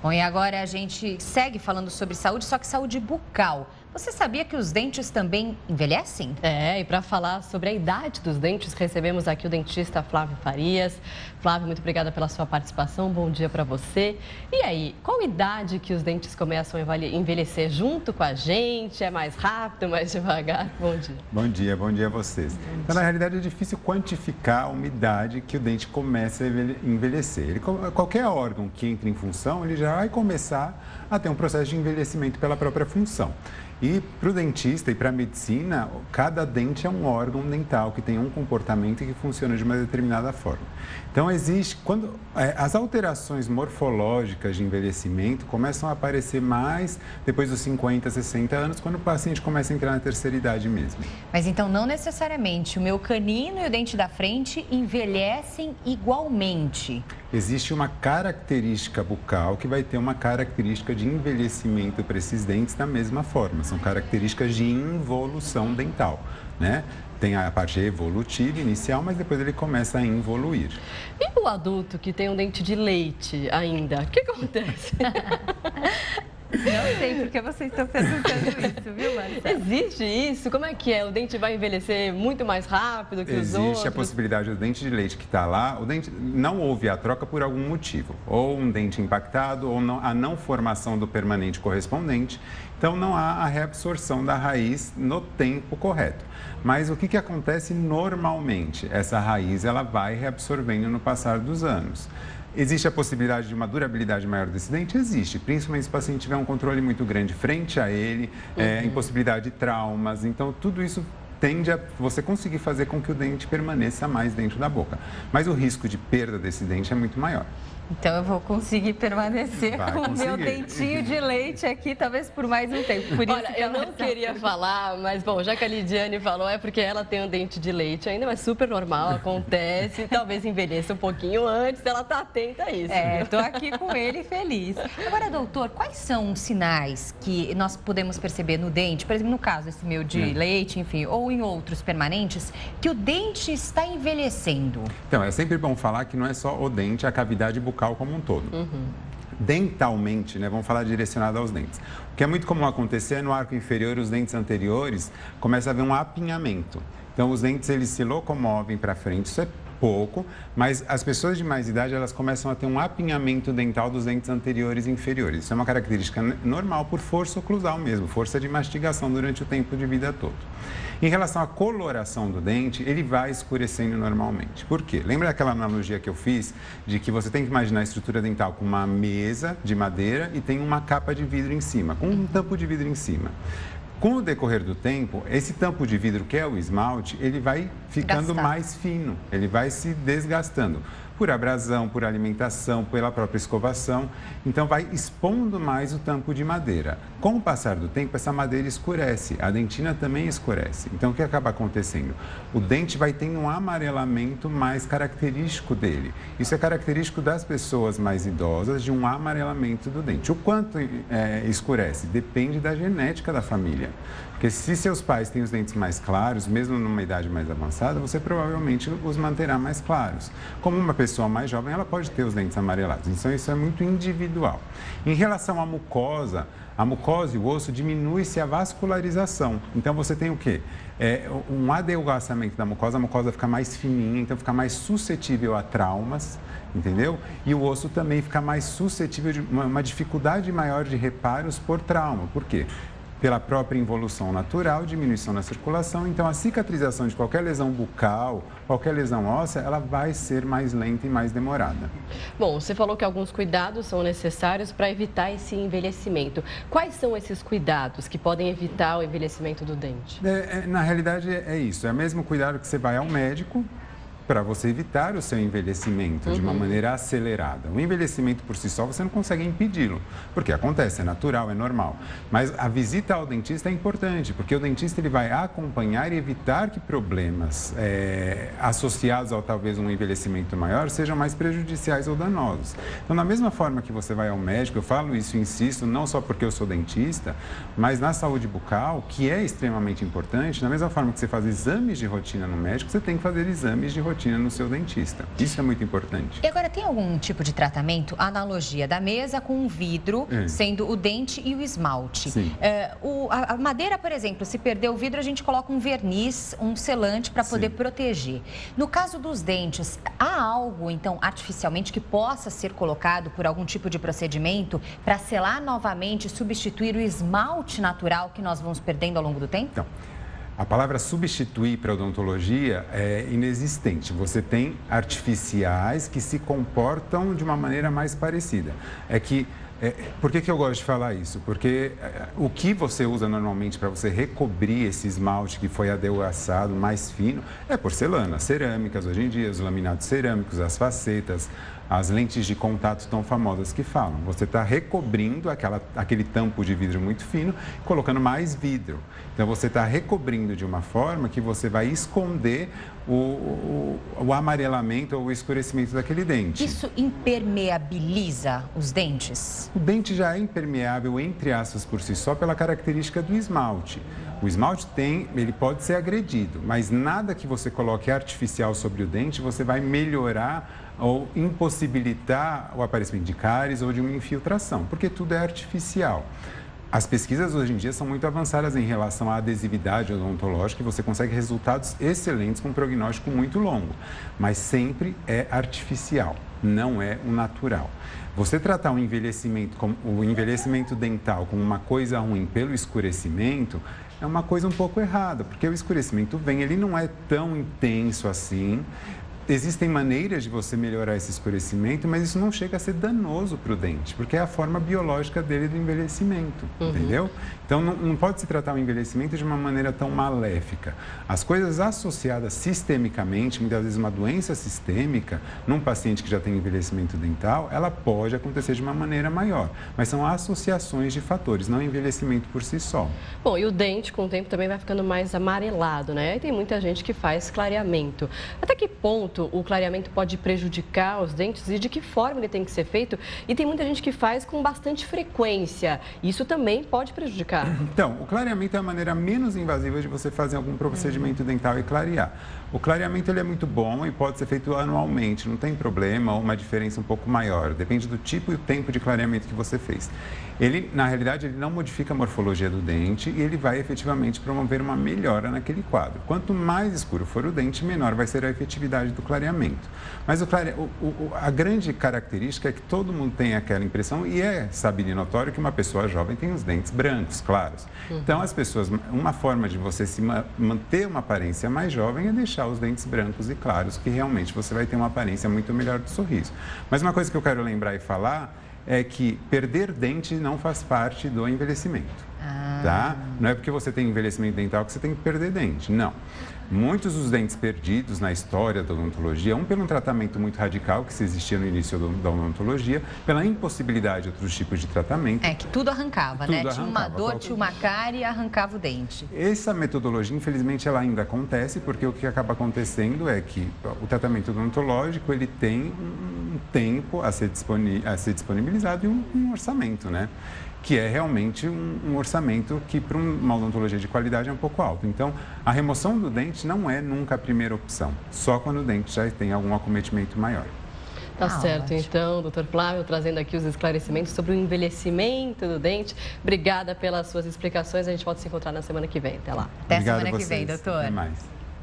Bom, e agora a gente segue falando sobre saúde, só que saúde bucal. Você sabia que os dentes também envelhecem? E para falar sobre a idade dos dentes, recebemos aqui o dentista Flávio Farias. Flávio, muito obrigada pela sua participação, bom dia para você. E aí, qual idade que os dentes começam a envelhecer junto com a gente? É mais rápido, mais devagar? Bom dia. Bom dia a vocês. Então, na realidade, é difícil quantificar uma idade que o dente começa a envelhecer. Qualquer órgão que entre em função, ele já vai começar a ter um processo de envelhecimento pela própria função. E para o dentista e para a medicina, cada dente é um órgão dental que tem um comportamento e que funciona de uma determinada forma. Então, as alterações morfológicas de envelhecimento começam a aparecer mais depois dos 50, 60 anos, quando o paciente começa a entrar na terceira idade mesmo. Mas então, não necessariamente o meu canino e o dente da frente envelhecem igualmente. Existe uma característica bucal que vai ter uma característica de envelhecimento para esses dentes da mesma forma. São características de involução dental, né? Tem a parte evolutiva inicial, mas depois ele começa a involuir. E o adulto que tem um dente de leite ainda, o que acontece? Não sei porque vocês estão perguntando isso, viu, Marcelo? Existe isso? Como é que é? O dente vai envelhecer muito mais rápido que os outros? Existe a possibilidade do dente de leite que está lá, o dente não houve a troca por algum motivo. Ou um dente impactado, ou a não formação do permanente correspondente. Então, não há a reabsorção da raiz no tempo correto. Mas o que acontece normalmente? Essa raiz ela vai reabsorvendo no passar dos anos. Existe a possibilidade de uma durabilidade maior desse dente? Existe, principalmente se o paciente tiver um controle muito grande frente a ele, impossibilidade de traumas. Então, tudo isso tende a você conseguir fazer com que o dente permaneça mais dentro da boca. Mas o risco de perda desse dente é muito maior. Então eu vou conseguir permanecer com o meu dentinho de leite aqui, talvez por mais um tempo. Por isso Olha, eu não queria falar, mas bom, já que a Lidiane falou, é porque ela tem um dente de leite ainda, mas super normal, acontece, talvez envelheça um pouquinho antes, ela tá atenta a isso. Tô aqui com ele feliz. Agora, doutor, quais são os sinais que nós podemos perceber no dente, por exemplo, no caso esse meu de leite, enfim, ou em outros permanentes, que o dente está envelhecendo? Então, é sempre bom falar que não é só o dente, a cavidade bucal como um todo. Dentalmente, né, vamos falar direcionado aos dentes. O que é muito comum acontecer é no arco inferior, os dentes anteriores, começa a haver um apinhamento. Então, os dentes, eles se locomovem para frente, isso é pouco, mas as pessoas de mais idade, elas começam a ter um apinhamento dental dos dentes anteriores e inferiores. Isso é uma característica normal por força oclusal mesmo, força de mastigação durante o tempo de vida todo. Em relação à coloração do dente, ele vai escurecendo normalmente. Por quê? Lembra daquela analogia que eu fiz de que você tem que imaginar a estrutura dental com uma mesa de madeira e tem uma capa de vidro em cima, com um tampo de vidro em cima. Com o decorrer do tempo, esse tampo de vidro, que é o esmalte, ele vai ficando mais fino, ele vai se desgastando por abrasão, por alimentação, pela própria escovação. Então, vai expondo mais o tampo de madeira. Com o passar do tempo, essa madeira escurece, a dentina também escurece. Então, o que acaba acontecendo? O dente vai tendo um amarelamento mais característico dele. Isso é característico das pessoas mais idosas, de um amarelamento do dente. O quanto escurece? Depende da genética da família. Porque se seus pais têm os dentes mais claros, mesmo numa idade mais avançada, você provavelmente os manterá mais claros. Como uma pessoa mais jovem, ela pode ter os dentes amarelados. Então, isso é muito individual. Em relação à mucosa, a mucosa e o osso diminui-se a vascularização. Então, você tem o quê? Um adelgaçamento da mucosa, a mucosa fica mais fininha, então fica mais suscetível a traumas, entendeu? E o osso também fica mais suscetível de uma dificuldade maior de reparos por trauma. Por quê? Pela própria involução natural, diminuição na circulação. Então, a cicatrização de qualquer lesão bucal, qualquer lesão óssea, ela vai ser mais lenta e mais demorada. Bom, você falou que alguns cuidados são necessários para evitar esse envelhecimento. Quais são esses cuidados que podem evitar o envelhecimento do dente? Na realidade, é isso. É o mesmo cuidado que você vai ao médico para você evitar o seu envelhecimento de uma maneira acelerada. O envelhecimento por si só você não consegue impedi-lo, porque acontece, é natural, é normal. Mas a visita ao dentista é importante, porque o dentista ele vai acompanhar e evitar que problemas associados ao talvez um envelhecimento maior sejam mais prejudiciais ou danosos. Então, da mesma forma que você vai ao médico, eu falo isso, insisto, não só porque eu sou dentista, mas na saúde bucal, que é extremamente importante, da mesma forma que você faz exames de rotina no médico, você tem que fazer exames de rotina rotina no seu dentista. Isso é muito importante. E agora, tem algum tipo de tratamento, analogia da mesa com um vidro, sendo o dente e o esmalte? Sim. A madeira, por exemplo, se perder o vidro, a gente coloca um verniz, um selante para poder proteger. No caso dos dentes, há algo, então, artificialmente que possa ser colocado por algum tipo de procedimento para selar novamente, substituir o esmalte natural que nós vamos perdendo ao longo do tempo? Então, a palavra substituir para odontologia é inexistente. Você tem artificiais que se comportam de uma maneira mais parecida. Por que eu gosto de falar isso? Porque o que você usa normalmente para você recobrir esse esmalte que foi adelgaçado, mais fino, é porcelana, cerâmicas hoje em dia, os laminados cerâmicos, as facetas, as lentes de contato tão famosas que falam. Você está recobrindo aquele tampo de vidro muito fino, colocando mais vidro. Então, você está recobrindo de uma forma que você vai esconder o amarelamento ou o escurecimento daquele dente. Isso impermeabiliza os dentes? O dente já é impermeável, entre aspas, por si só, pela característica do esmalte. O esmalte ele pode ser agredido, mas nada que você coloque artificial sobre o dente, você vai melhorar ou impossibilitar o aparecimento de cáries ou de uma infiltração, porque tudo é artificial. As pesquisas hoje em dia são muito avançadas em relação à adesividade odontológica e você consegue resultados excelentes com um prognóstico muito longo, mas sempre é artificial, não é o natural. Você tratar o envelhecimento dental como uma coisa ruim pelo escurecimento é uma coisa um pouco errada, porque o escurecimento ele não é tão intenso assim. Existem maneiras de você melhorar esse escurecimento, mas isso não chega a ser danoso para o dente, porque é a forma biológica dele do envelhecimento, entendeu? Então, não pode se tratar o envelhecimento de uma maneira tão maléfica. As coisas associadas sistemicamente, muitas vezes uma doença sistêmica, num paciente que já tem envelhecimento dental, ela pode acontecer de uma maneira maior, mas são associações de fatores, não envelhecimento por si só. Bom, e o dente, com o tempo, também vai ficando mais amarelado, né? E tem muita gente que faz clareamento. Até que ponto o clareamento pode prejudicar os dentes e de que forma ele tem que ser feito? E tem muita gente que faz com bastante frequência. Isso também pode prejudicar. Então, o clareamento é a maneira menos invasiva de você fazer algum procedimento dental e clarear. O clareamento ele é muito bom e pode ser feito anualmente, não tem problema, ou uma diferença um pouco maior. Depende do tipo e o tempo de clareamento que você fez. Na realidade, ele não modifica a morfologia do dente e ele vai efetivamente promover uma melhora naquele quadro. Quanto mais escuro for o dente, menor vai ser a efetividade do clareamento. Mas a grande característica é que todo mundo tem aquela impressão e é sabido e notório que uma pessoa jovem tem os dentes brancos, claros. Então, uma forma de você manter uma aparência mais jovem é deixar os dentes brancos e claros, que realmente você vai ter uma aparência muito melhor do sorriso. Mas uma coisa que eu quero lembrar e falar é que perder dente não faz parte do envelhecimento, tá? Não é porque você tem envelhecimento dental que você tem que perder dente, não. Muitos dos dentes perdidos na história da odontologia, pelo um tratamento muito radical que se existia no início da odontologia, pela impossibilidade de outros tipos de tratamento. Que tudo arrancava, né? Tinha uma dor, tinha uma cárie e arrancava o dente. Essa metodologia, infelizmente, ela ainda acontece, porque o que acaba acontecendo é que o tratamento odontológico, ele tem um tempo a ser disponibilizado e um orçamento, né? Que é realmente um orçamento que, para uma odontologia de qualidade, é um pouco alto. Então, a remoção do dente não é nunca a primeira opção, só quando o dente já tem algum acometimento maior. Tá certo, então, doutor Flávio, trazendo aqui os esclarecimentos sobre o envelhecimento do dente. Obrigada pelas suas explicações, a gente pode se encontrar na semana que vem. Até lá. Até semana que vem, doutor. Até mais.